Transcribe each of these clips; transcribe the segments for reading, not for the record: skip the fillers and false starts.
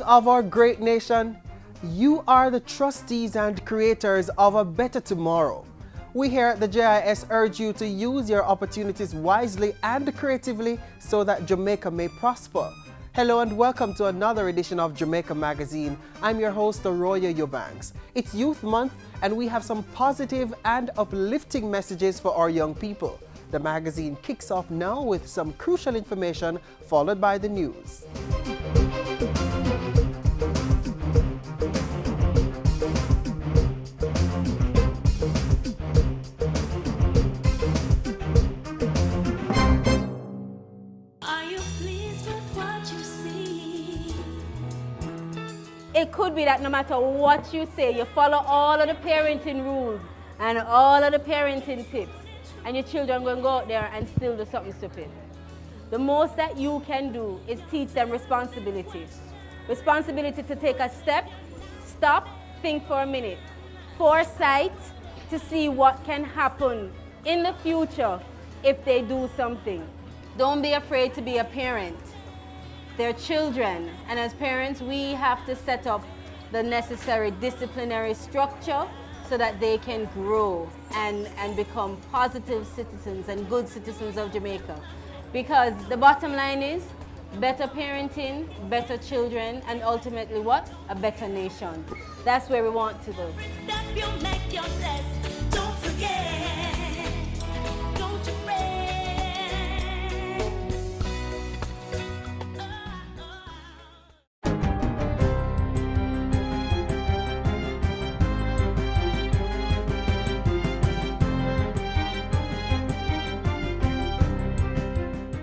youth of our great nation, you are the trustees and creators of a better tomorrow. We here at the JIS urge you to use your opportunities wisely and creatively so that Jamaica may prosper. Hello and welcome to another edition of Jamaica Magazine. I'm your host, Arroyo Eubanks. It's Youth Month and we have some positive and uplifting messages for our young people. The magazine kicks off now with some crucial information followed by the news. It could be that no matter what you say, you follow all of the parenting rules and all of the parenting tips, and your children going to go out there and still do something stupid. The most that you can do is teach them responsibility. Responsibility to take a step, stop, think for a minute. Foresight to see what can happen in the future if they do something. Don't be afraid to be a parent. They're children, and as parents we have to set up the necessary disciplinary structure so that they can grow and become positive citizens and good citizens of Jamaica. Because the bottom line is better parenting, better children, and ultimately what? A better nation. That's where we want to go. Don't forget, don't you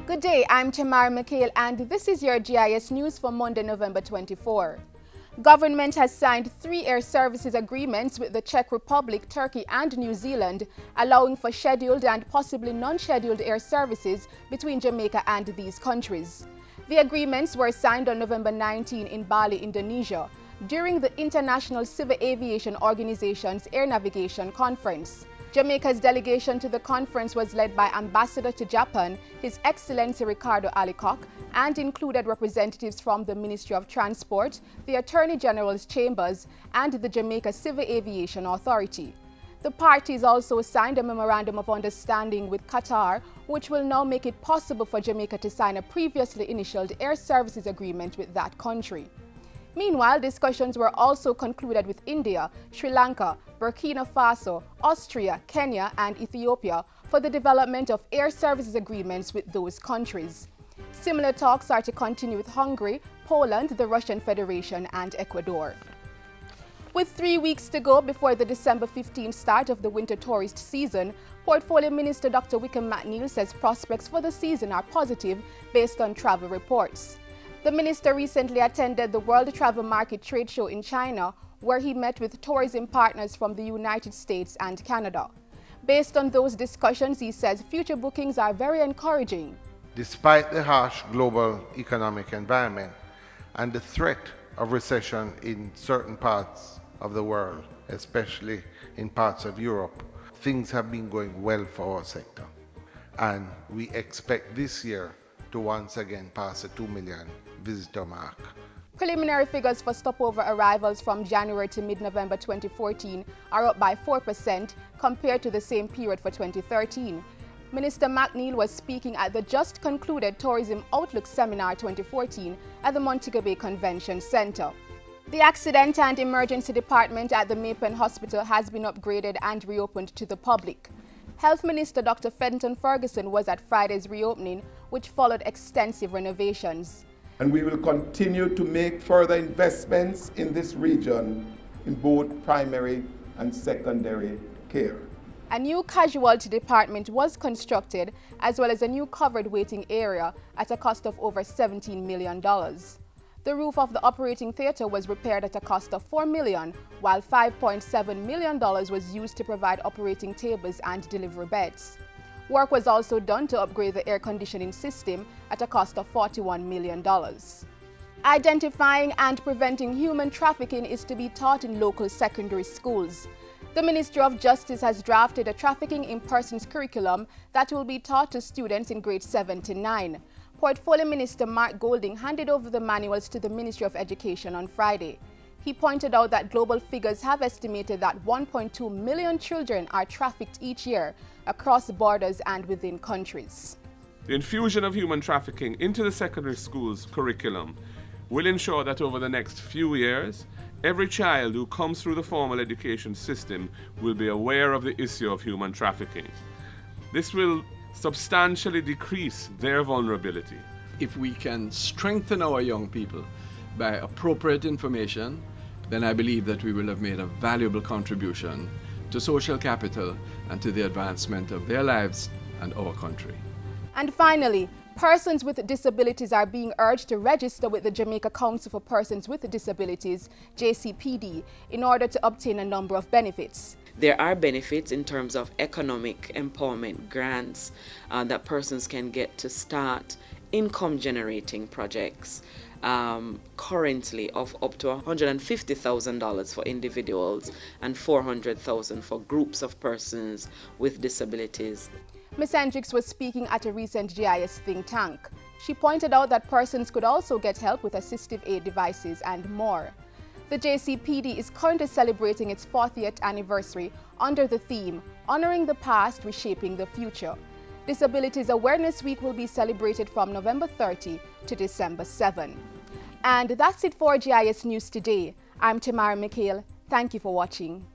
Good day, I'm Tamara McHale and this is your GIS News for Monday, November 24. Government has signed 3 air services agreements with the Czech Republic, Turkey and New Zealand, allowing for scheduled and possibly non-scheduled air services between Jamaica and these countries. The agreements were signed on November 19 in Bali, Indonesia, during the International Civil Aviation Organization's Air Navigation Conference. Jamaica's delegation to the conference was led by Ambassador to Japan, His Excellency Ricardo Alicock, and included representatives from the Ministry of Transport, the Attorney General's Chambers, and the Jamaica Civil Aviation Authority. The parties also signed a Memorandum of Understanding with Qatar, which will now make it possible for Jamaica to sign a previously initialed air services agreement with that country. Meanwhile, discussions were also concluded with India, Sri Lanka, Burkina Faso, Austria, Kenya, and Ethiopia for the development of air services agreements with those countries. Similar talks are to continue with Hungary, Poland, the Russian Federation, and Ecuador. With 3 weeks to go before the December 15 start of the winter tourist season, Portfolio Minister Dr. Wickham McNeil says prospects for the season are positive based on travel reports. The minister recently attended the World Travel Market Trade Show in China, where he met with tourism partners from the United States and Canada. Based on those discussions, he says future bookings are very encouraging. Despite the harsh global economic environment and the threat of recession in certain parts of the world, especially in parts of Europe, things have been going well for our sector. And we expect this year to once again pass the 2 million visitor mark. Preliminary figures for stopover arrivals from January to mid-November 2014 are up by 4% compared to the same period for 2013. Minister McNeil was speaking at the just concluded Tourism Outlook Seminar 2014 at the Montego Bay Convention Center. The Accident and Emergency Department at the Maypen Hospital has been upgraded and reopened to the public. Health Minister Dr. Fenton Ferguson was at Friday's reopening, which followed extensive renovations. And we will continue to make further investments in this region in both primary and secondary care. A new casualty department was constructed, as well as a new covered waiting area at a cost of over $17 million. The roof of the operating theater was repaired at a cost of $4 million, while $5.7 million was used to provide operating tables and delivery beds. Work was also done to upgrade the air conditioning system at a cost of $41 million. Identifying and preventing human trafficking is to be taught in local secondary schools. The Ministry of Justice has drafted a trafficking in persons curriculum that will be taught to students in grades 7 to 9. Portfolio Minister Mark Golding handed over the manuals to the Ministry of Education on Friday. He pointed out that global figures have estimated that 1.2 million children are trafficked each year across borders and within countries. The infusion of human trafficking into the secondary school's curriculum will ensure that over the next few years, every child who comes through the formal education system will be aware of the issue of human trafficking. This will substantially decrease their vulnerability. If we can strengthen our young people by appropriate information, then I believe that we will have made a valuable contribution to social capital and to the advancement of their lives and our country. And finally, persons with disabilities are being urged to register with the Jamaica Council for Persons with Disabilities, JCPD, in order to obtain a number of benefits. There are benefits in terms of economic empowerment grants that persons can get to start income generating projects, currently of up to $150,000 for individuals and $400,000 for groups of persons with disabilities. Ms. Hendricks was speaking at a recent GIS think tank. She pointed out that persons could also get help with assistive aid devices and more. The JCPD is currently celebrating its 40th anniversary under the theme, Honoring the Past, Reshaping the Future. Disabilities Awareness Week will be celebrated from November 30 to December 7. And that's it for GIS News today. I'm Tamara Mikhail. Thank you for watching.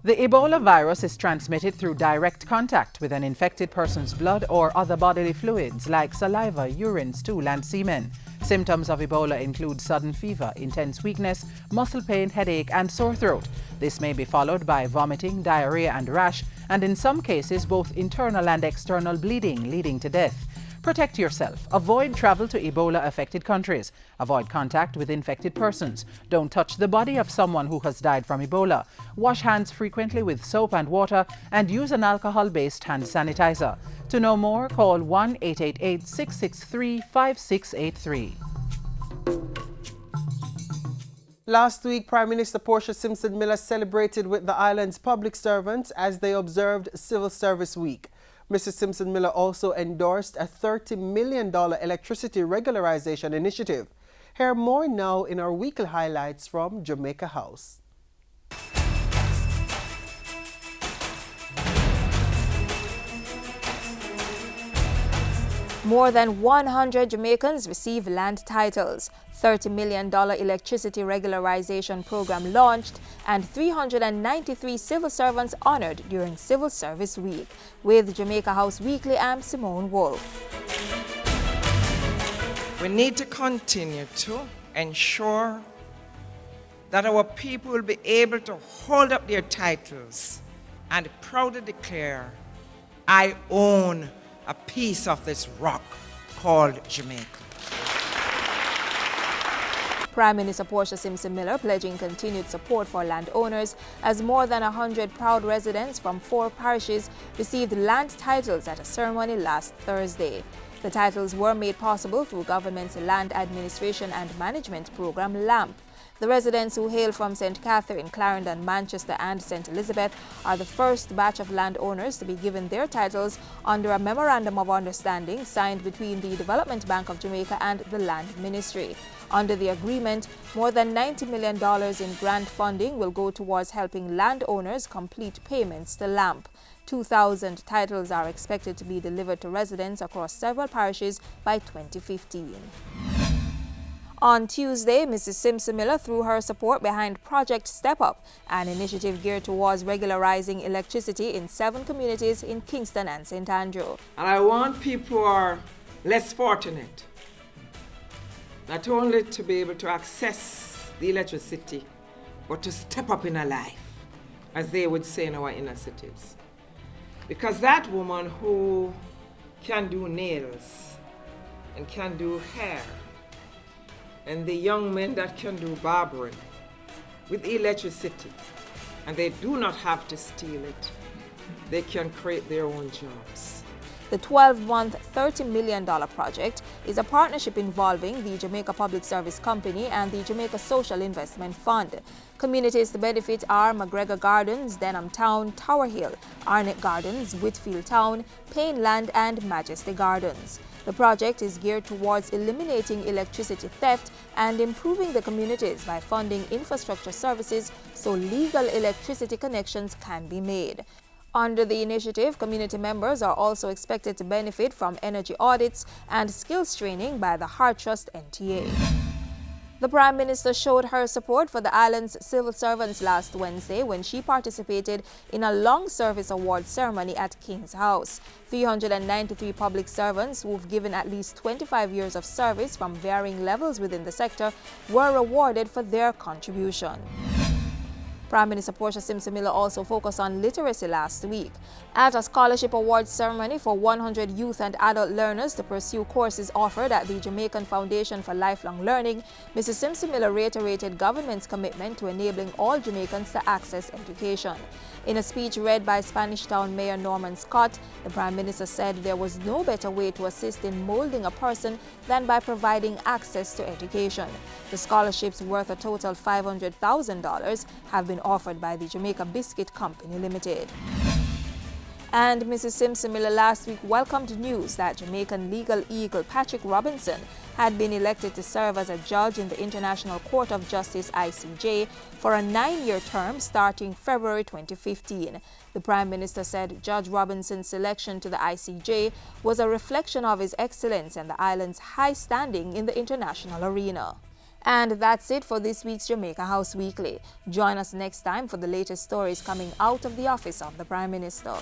The Ebola virus is transmitted through direct contact with an infected person's blood or other bodily fluids like saliva, urine, stool, and semen. Symptoms of Ebola include sudden fever, intense weakness, muscle pain, headache, and sore throat. This may be followed by vomiting, diarrhea, and rash, and in some cases both internal and external bleeding, leading to death. Protect yourself. Avoid travel to Ebola-affected countries. Avoid contact with infected persons. Don't touch the body of someone who has died from Ebola. Wash hands frequently with soap and water and use an alcohol-based hand sanitizer. To know more, call 1-888-663-5683. Last week, Prime Minister Portia Simpson Miller celebrated with the island's public servants as they observed Civil Service Week. Mrs. Simpson Miller also endorsed a $30 million electricity regularization initiative. Hear more now in our weekly highlights from Jamaica House. More than 100 Jamaicans receive land titles, $30 million electricity regularization program launched, and 393 civil servants honored during Civil Service Week. With Jamaica House Weekly, I'm Simone Wolf. We need to continue to ensure that our people will be able to hold up their titles and proudly declare, I own a piece of this rock called Jamaica. Prime Minister Portia Simpson Miller pledging continued support for landowners as more than 100 proud residents from 4 parishes received land titles at a ceremony last Thursday. The titles were made possible through government's Land Administration and Management Program, LAMP. The residents who hail from St. Catherine, Clarendon, Manchester and St. Elizabeth are the first batch of landowners to be given their titles under a Memorandum of Understanding signed between the Development Bank of Jamaica and the Land Ministry. Under the agreement, more than $90 million in grant funding will go towards helping landowners complete payments to LAMP. 2,000 titles are expected to be delivered to residents across several parishes by 2015. On Tuesday, Mrs. Simpson Miller threw her support behind Project Step Up, an initiative geared towards regularizing electricity in 7 communities in Kingston and St. Andrew. And I want people who are less fortunate not only to be able to access the electricity, but to step up in a life, as they would say in our inner cities. Because that woman who can do nails and can do hair, and the young men that can do barbering with electricity, and they do not have to steal it, they can create their own jobs. The 12-month, $30 million project is a partnership involving the Jamaica Public Service Company and the Jamaica Social Investment Fund. Communities to benefit are McGregor Gardens, Denham Town, Tower Hill, Arnett Gardens, Whitfield Town, Payneland, and Majesty Gardens. The project is geared towards eliminating electricity theft and improving the communities by funding infrastructure services so legal electricity connections can be made. Under the initiative, community members are also expected to benefit from energy audits and skills training by the Heart Trust NTA. The Prime Minister showed her support for the island's civil servants last Wednesday when she participated in a long service award ceremony at King's House. 393 public servants who've given at least 25 years of service from varying levels within the sector were awarded for their contribution. Prime Minister Portia Simpson-Miller also focused on literacy last week. At a scholarship awards ceremony for 100 youth and adult learners to pursue courses offered at the Jamaican Foundation for Lifelong Learning, Mrs. Simpson-Miller reiterated government's commitment to enabling all Jamaicans to access education. In a speech read by Spanish Town Mayor Norman Scott, the Prime Minister said there was no better way to assist in molding a person than by providing access to education. The scholarships, worth a total $500,000, have been offered by the Jamaica Biscuit Company Limited. And Mrs. Simpson-Miller last week welcomed news that Jamaican legal eagle Patrick Robinson had been elected to serve as a judge in the International Court of Justice ICJ for a 9-year term starting February 2015. The Prime Minister said Judge Robinson's selection to the ICJ was a reflection of his excellence and the island's high standing in the international arena. And that's it for this week's Jamaica House Weekly. Join us next time for the latest stories coming out of the office of the Prime Minister.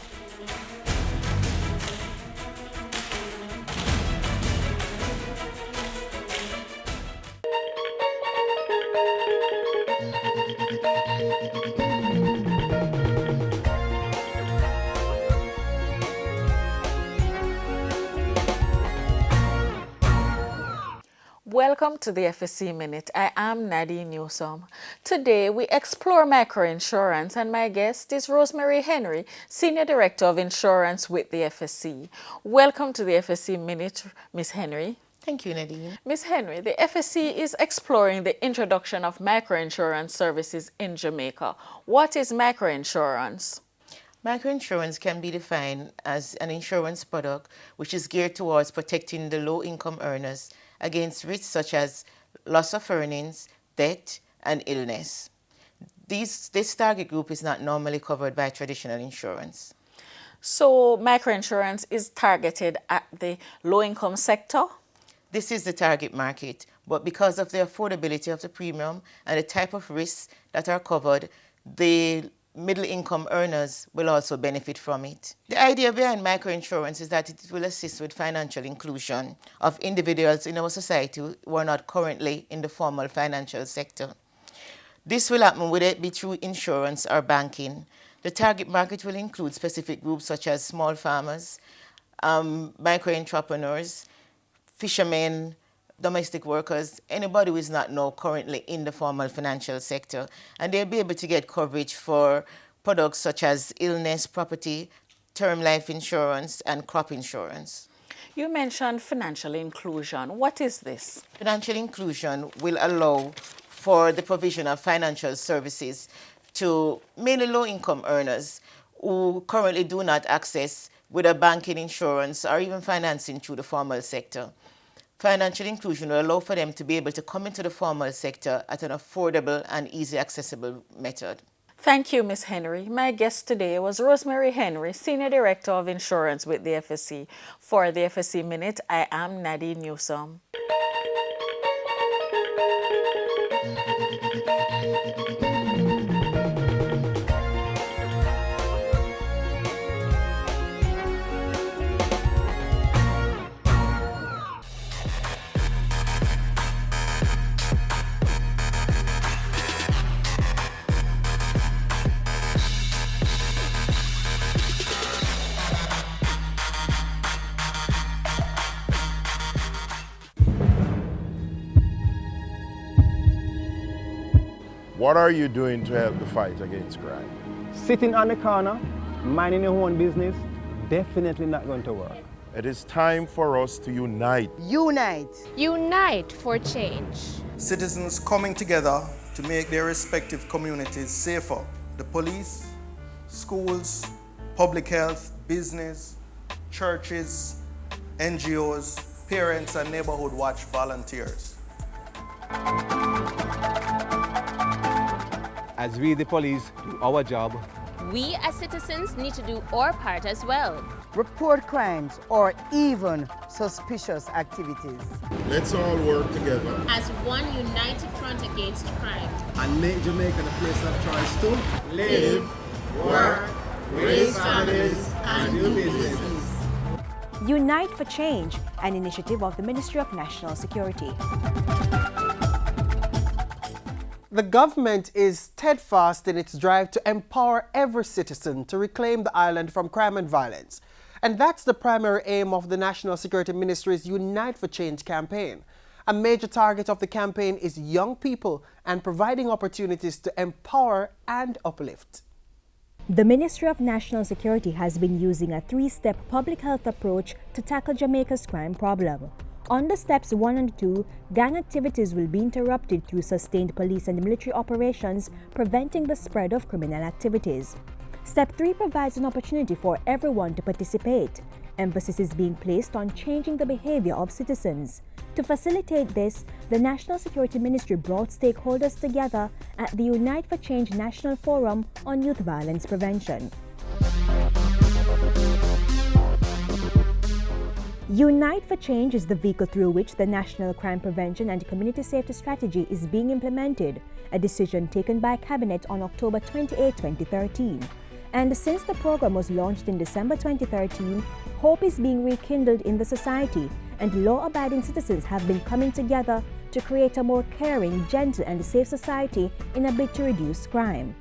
Welcome to the FSC Minute. I am Nadine Newsome. Today we explore microinsurance and my guest is Rosemary Henry, Senior Director of Insurance with the FSC. Welcome to the FSC Minute, Ms. Henry. Thank you, Nadine. Ms. Henry, the FSC is exploring the introduction of microinsurance services in Jamaica. What is microinsurance? Microinsurance can be defined as an insurance product which is geared towards protecting the low-income earners against risks such as loss of earnings, debt, and illness. This target group is not normally covered by traditional insurance. So microinsurance is targeted at the low-income sector? This is the target market, but because of the affordability of the premium and the type of risks that are covered, the middle-income earners will also benefit from it. The idea behind microinsurance is that it will assist with financial inclusion of individuals in our society who are not currently in the formal financial sector. This will happen whether it be through insurance or banking. The target market will include specific groups such as small farmers, micro-entrepreneurs, fishermen, domestic workers, anybody who is not now currently in the formal financial sector, and they'll be able to get coverage for products such as illness, property, term life insurance, and crop insurance. You mentioned financial inclusion. What is this? Financial inclusion will allow for the provision of financial services to mainly low-income earners who currently do not access whether banking, insurance, or even financing through the formal sector. Financial inclusion will allow for them to be able to come into the formal sector at an affordable and easily accessible method. Thank you, Ms. Henry. My guest today was Rosemary Henry, Senior Director of Insurance with the FSC. For the FSC Minute, I am Nadine Newsome. What are you doing to help the fight against crime? Sitting on the corner, minding your own business, definitely not going to work. It is time for us to unite. Unite. Unite for change. Citizens coming together to make their respective communities safer. The police, schools, public health, business, churches, NGOs, parents and neighborhood watch volunteers. As we, the police, do our job, we as citizens need to do our part as well. Report crimes or even suspicious activities. Let's all work together as one united front against crime. And make Jamaica the place of choice to live, work, raise families, and do business. Unite for Change, an initiative of the Ministry of National Security. The government is steadfast in its drive to empower every citizen to reclaim the island from crime and violence. And that's the primary aim of the National Security Ministry's Unite for Change campaign. A major target of the campaign is young people and providing opportunities to empower and uplift. The Ministry of National Security has been using a three-step public health approach to tackle Jamaica's crime problem. Under steps 1 and 2, gang activities will be interrupted through sustained police and military operations, preventing the spread of criminal activities. Step 3 provides an opportunity for everyone to participate. Emphasis is being placed on changing the behavior of citizens. To facilitate this, the National Security Ministry brought stakeholders together at the Unite for Change National Forum on Youth Violence Prevention. Unite for Change is the vehicle through which the National Crime Prevention and Community Safety Strategy is being implemented, a decision taken by Cabinet on October 28, 2013. And since the program was launched in December 2013, hope is being rekindled in the society, and law-abiding citizens have been coming together to create a more caring, gentle and safe society in a bid to reduce crime.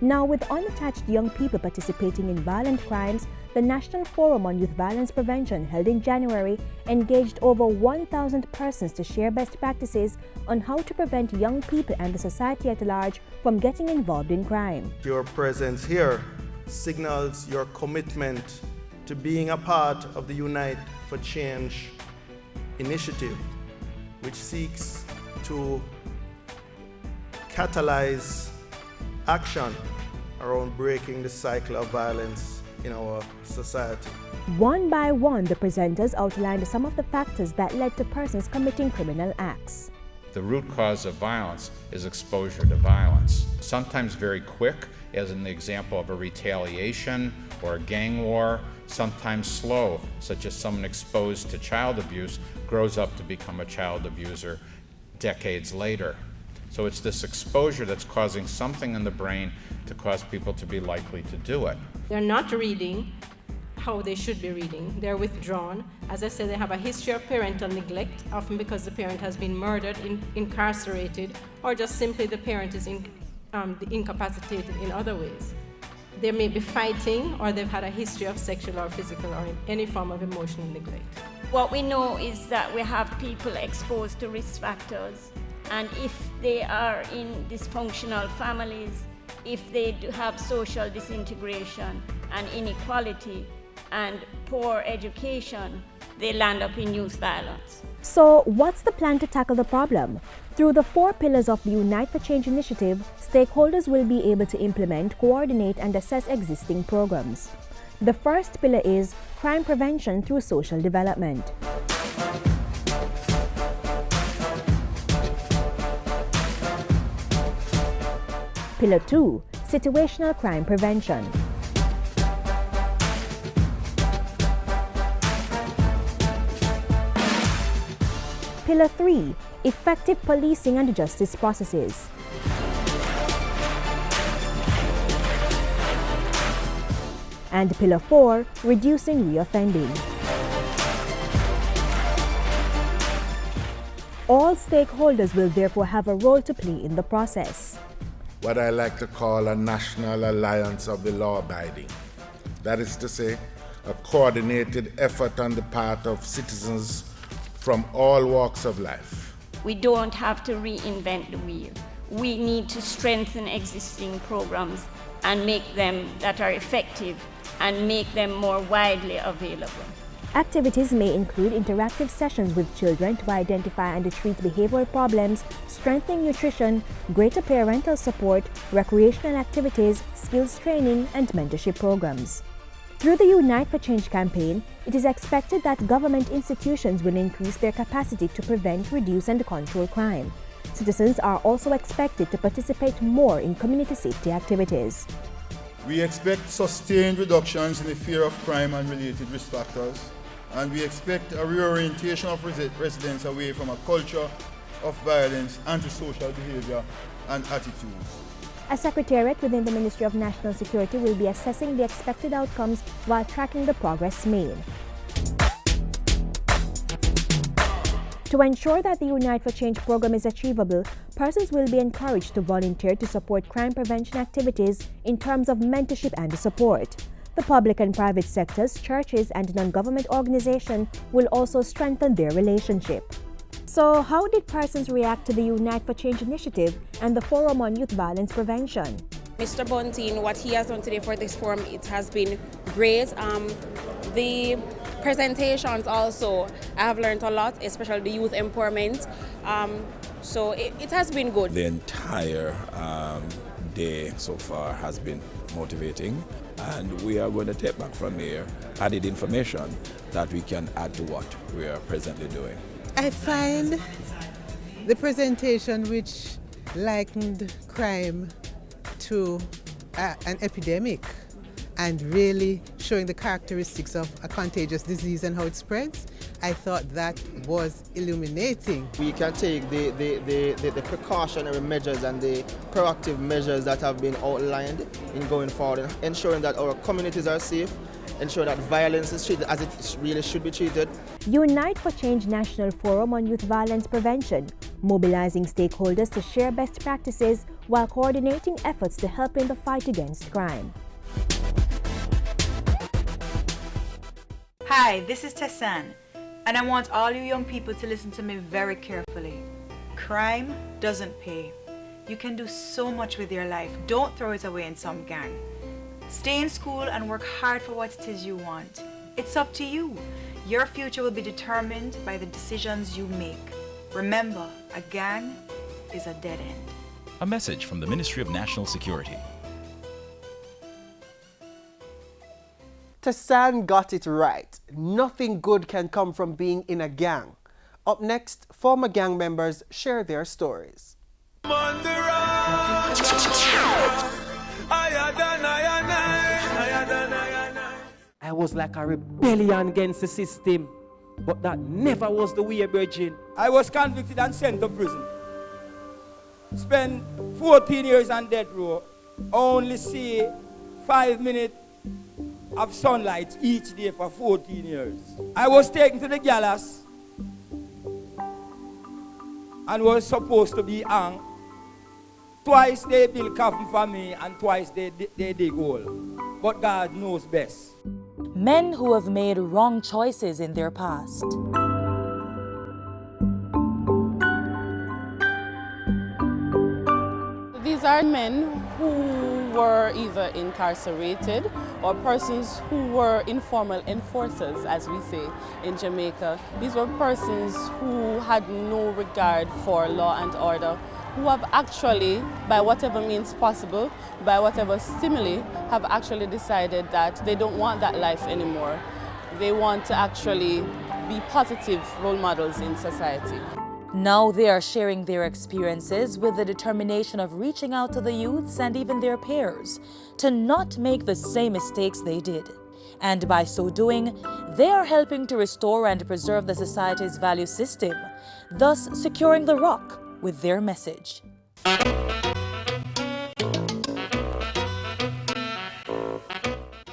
Now, with unattached young people participating in violent crimes, the National Forum on Youth Violence Prevention held in January engaged over 1,000 persons to share best practices on how to prevent young people and the society at large from getting involved in crime. Your presence here signals your commitment to being a part of the Unite for Change initiative, which seeks to catalyze action around breaking the cycle of violence in our society. One by one, the presenters outlined some of the factors that led to persons committing criminal acts. The root cause of violence is exposure to violence, sometimes very quick, as in the example of a retaliation or a gang war, sometimes slow, such as someone exposed to child abuse grows up to become a child abuser decades later. So it's this exposure that's causing something in the brain to cause people to be likely to do it. They're not reading how they should be reading. They're withdrawn. As I said, they have a history of parental neglect, often because the parent has been murdered, incarcerated, or just simply the parent is incapacitated in other ways. They may be fighting, or they've had a history of sexual or physical or any form of emotional neglect. What we know is that we have people exposed to risk factors, and if they are in dysfunctional families, if they do have social disintegration and inequality and poor education, they land up in youth violence. So, what's the plan to tackle the problem? Through the 4 pillars of the Unite for Change initiative, stakeholders will be able to implement, coordinate, and assess existing programs. The first pillar is crime prevention through social development. Pillar 2, situational crime prevention. Pillar 3, effective policing and justice processes. And Pillar 4, reducing reoffending. All stakeholders will therefore have a role to play in the process. What I like to call a national alliance of the law-abiding. That is to say, a coordinated effort on the part of citizens from all walks of life. We don't have to reinvent the wheel. We need to strengthen existing programs and make them that are effective and make them more widely available. Activities may include interactive sessions with children to identify and treat behavioral problems, strengthening nutrition, greater parental support, recreational activities, skills training, and mentorship programs. Through the Unite for Change campaign, it is expected that government institutions will increase their capacity to prevent, reduce, and control crime. Citizens are also expected to participate more in community safety activities. We expect sustained reductions in the fear of crime and related risk factors, and we expect a reorientation of residents away from a culture of violence, antisocial behavior, and attitudes. A secretariat within the Ministry of National Security will be assessing the expected outcomes while tracking the progress made. To ensure that the Unite for Change program is achievable, persons will be encouraged to volunteer to support crime prevention activities in terms of mentorship and support. The public and private sectors, churches, and non-government organizations will also strengthen their relationship. So, how did persons react to the Unite for Change initiative and the Forum on Youth Violence Prevention? Mr. Bunting, what he has done today for this forum, it has been great. The presentations also, I have learned a lot, especially the youth empowerment. So it has been good. The entire day so far has been motivating, and we are going to take back from here added information that we can add to what we are presently doing. I find the presentation which likened crime to an epidemic and really showing the characteristics of a contagious disease and how it spreads, I thought that was illuminating. We can take the precautionary measures and the proactive measures that have been outlined in going forward, ensuring that our communities are safe, ensure that violence is treated as it really should be treated. Unite for Change National Forum on Youth Violence Prevention, mobilizing stakeholders to share best practices while coordinating efforts to help in the fight against crime. Hi, this is Tessan, and I want all you young people to listen to me very carefully. Crime doesn't pay. You can do so much with your life. Don't throw it away in some gang. Stay in school and work hard for what it is you want. It's up to you. Your future will be determined by the decisions you make. Remember, a gang is a dead end. A message from the Ministry of National Security. Tessan got it right. Nothing good can come from being in a gang. Up next, former gang members share their stories. I was like a rebellion against the system, but that never was the way, Virgin. I was convicted and sent to prison. Spent 14 years on death row, only see 5 minutes of sunlight each day for 14 years. I was taken to the gallows and was supposed to be hung. Twice they built coffin for me and twice they dig hole. But God knows best. Men who have made wrong choices in their past. These are men who were either incarcerated or persons who were informal enforcers, as we say in Jamaica. These were persons who had no regard for law and order, who have actually, by whatever means possible, by whatever stimuli, have actually decided that they don't want that life anymore. They want to actually be positive role models in society. Now they are sharing their experiences with the determination of reaching out to the youths and even their peers to not make the same mistakes they did. And by so doing, they are helping to restore and preserve the society's value system, thus securing the rock with their message.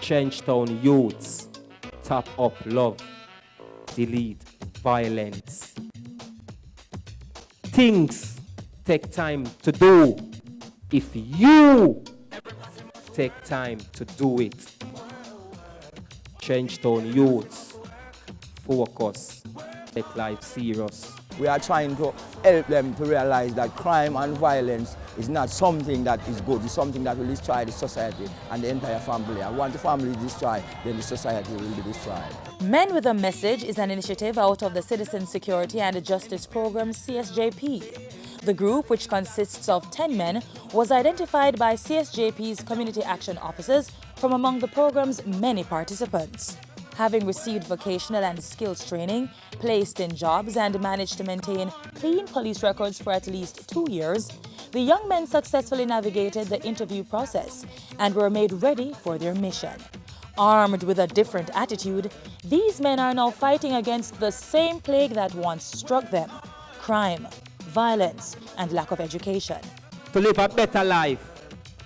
Changetown youths, top up love, delete violence. Things take time to do if you take time to do it. Changetown youths, focus, take life serious. We are trying to help them to realize that crime and violence is not something that is good. It's something that will destroy the society and the entire family. And once the family is destroyed, then the society will be destroyed. Men with a Message is an initiative out of the Citizen Security and Justice Program CSJP. The group, which consists of 10 men, was identified by CSJP's community action officers from among the program's many participants. Having received vocational and skills training, placed in jobs and managed to maintain clean police records for at least 2 years, the young men successfully navigated the interview process and were made ready for their mission. Armed with a different attitude, these men are now fighting against the same plague that once struck them: crime, violence, and lack of education. To live a better life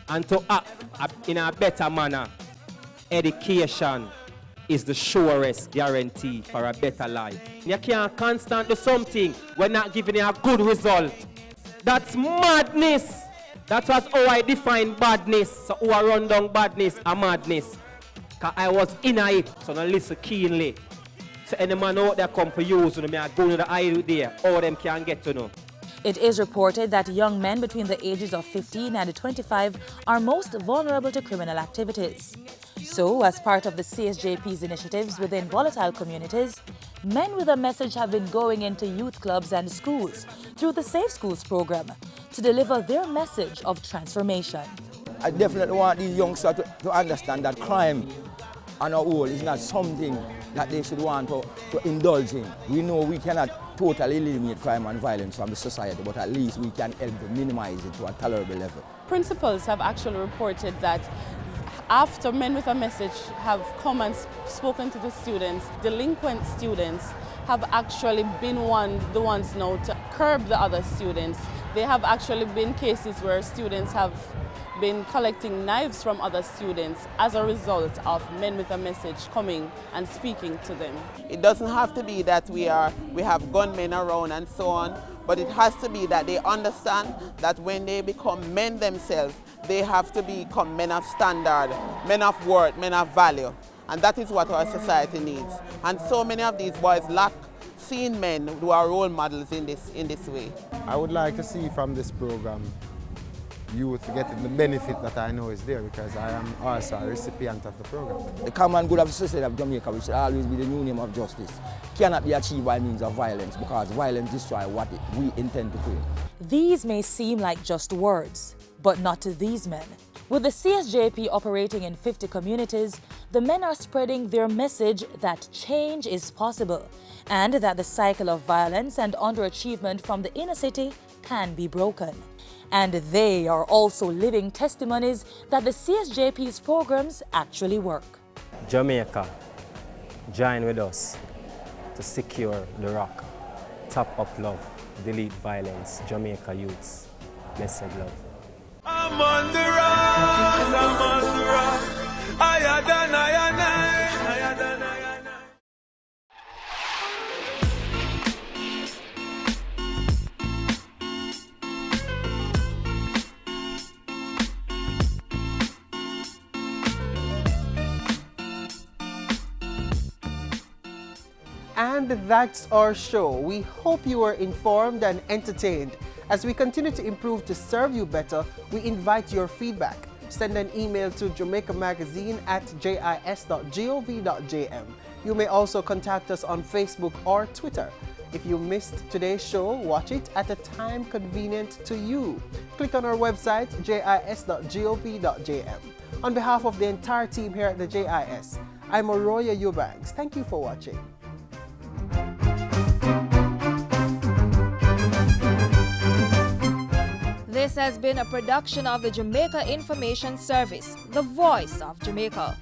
and to act in a better manner, education is the surest guarantee for a better life. You can't constantly do something when not giving you a good result. That's madness. That's how I define badness. So who I run down badness and madness. Because I was in it, so now listen keenly. So any man out there come for you, so me I go to the eye there, all them can get to know. It is reported that young men between the ages of 15 and 25 are most vulnerable to criminal activities. So, as part of the CSJP's initiatives within volatile communities, Men with a Message have been going into youth clubs and schools through the Safe Schools program to deliver their message of transformation. I definitely want these youngsters to understand that crime on our whole is not something that they should want to indulge in. We know we cannot totally eliminate crime and violence from the society, but at least we can help to minimize it to a tolerable level. Principals have actually reported that after Men with a Message have come and spoken to the students, delinquent students have actually been the ones now to curb the other students. There have actually been cases where students have been collecting knives from other students as a result of Men with a Message coming and speaking to them. It doesn't have to be that we have gunmen around and so on, but it has to be that they understand that when they become men themselves, they have to become men of standard, men of worth, men of value. And that is what our society needs. And so many of these boys lack seeing men who are role models in this way. I would like to see from this program youth getting the benefit that I know is there, because I am also a recipient of the program. The common good of the society of Jamaica, which should always be the new name of justice, cannot be achieved by means of violence, because violence destroys what we intend to create. These may seem like just words, but not to these men. With the CSJP operating in 50 communities, the men are spreading their message that change is possible and that the cycle of violence and underachievement from the inner city can be broken. And they are also living testimonies that the CSJP's programs actually work. Jamaica, join with us to secure the rock. Top up love, delete violence. Jamaica youths, blessed love. I'm on the rise, I'm on the rise. Higher than I am, higher than I am. And that's our show. We hope you were informed and entertained. As we continue to improve to serve you better, we invite your feedback. Send an email to jamaicamagazine@jis.gov.jm. You may also contact us on Facebook or Twitter. If you missed today's show, watch it at a time convenient to you. Click on our website, jis.gov.jm. On behalf of the entire team here at the JIS, I'm Arroya Eubanks. Thank you for watching. This has been a production of the Jamaica Information Service, the voice of Jamaica.